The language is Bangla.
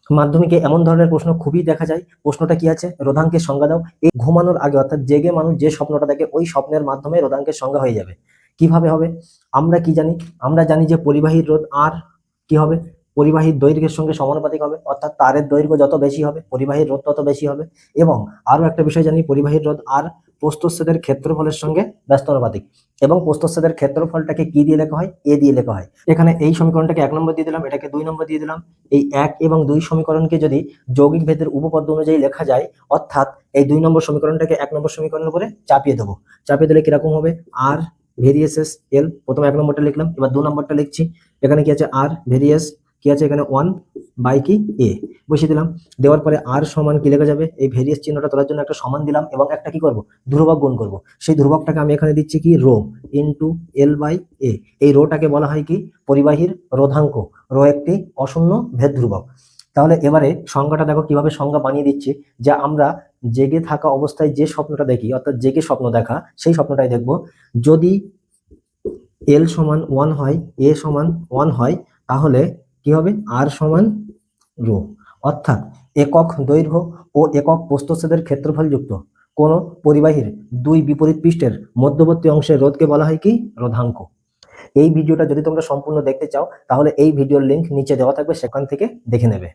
মাধ্যমিকে এমন ধরনের প্রশ্ন খুবই দেখা যায়। প্রশ্নটা কি আছে, রোধাঙ্কের সংজ্ঞা দাও। এই ঘুমানোর আগে অর্থাৎ জেগে মানুষ যে স্বপ্নটা দেখে ওই স্বপ্নের মাধ্যমে রোধাঙ্কের সংজ্ঞা হয়ে যাবে। কিভাবে হবে? আমরা কি জানি? আমরা জানি যে পরিবাহীর রোধ আর কি হবে, পরিবাহীর দৈর্ঘ্যের সঙ্গে সমানুপাতিক হবে, অর্থাৎ তারের দৈর্ঘ্য যত বেশি হবে পরিবাহীর রোধ তত বেশি হবে। এবং আরো একটা বিষয় জানি, পরিবাহীর রোধ আর প্রস্থচ্ছেদের ক্ষেত্রফলের সঙ্গে ব্যস্তানুপাতিক। এবং প্রস্থচ্ছেদের ক্ষেত্রফলটাকে কি দিয়ে লেখা হয়? এ দিয়ে লেখা হয়। এখানে এই সমীকরণটাকে 1 নম্বর দিয়ে দিলাম, এটাকে 2 নম্বর দিয়ে দিলাম। এই 1 এবং 2 সমীকরণকে যদি যৌগিক ভেদের উপপাদ্য অনুযায়ী লেখা যায়, অর্থাৎ এই 2 নম্বর সমীকরণটাকে 1 নম্বর সমীকরণের উপরে চাপিয়ে দেবো। চাপিয়ে দিলে কিরকম হবে? আর ভেরিয়েসেস এল, প্রথমে 1 নম্বরটা লিখলাম, এবার 2 নম্বরটা লিখছি। এখানে কি আছে? আর ভেরিয়েস কি আছে এখানে? 1 বাই কি এ বসিয়ে দিলাম। দেওয়ার পরে আর সমান কি লেখা যাবে? এই ভেরিয়েস চিহ্নটা তোলার জন্য একটা সমান দিলাম এবং একটা কি করব? ধ্রুবক গুণ করব। সেই ধ্রুবকটাকে আমি এখানে দিচ্ছি কি? রো ইনটু এল বাই এ। এই রোটাকে বলা হয় কি? পরিবাহীর রোধাঙ্ক। রো একটি অশূন্য ভেদ ধ্রুবক। তাহলে এবারে সংজ্ঞাটা দেখো কিভাবে সংজ্ঞা বানিয়ে দিচ্ছি। যে আমরা জেগে থাকা অবস্থায় যে স্বপ্নটা দেখি, অর্থাৎ জেগে স্বপ্ন দেখা, সেই স্বপ্নটাই দেখব। যদি এল সমান 1 হয়, এ সমান 1 হয়, তাহলে কি হবে? আর সমান রো। অর্থাৎ একক দৈর্ঘ্য ও একক প্রস্থচ্ছেদের ক্ষেত্রফল যুক্ত কোনো পরিবাহীর দুই বিপরীত পৃষ্ঠের মধ্যবর্তী অংশের রোধকে বলা হয় কি? রোধাঙ্ক। এই ভিডিওটা যদি তোমরা সম্পূর্ণ দেখতে চাও তাহলে এই ভিডিওর লিংক নিচে দেওয়া থাকবে, সেখান থেকে দেখে নেবে।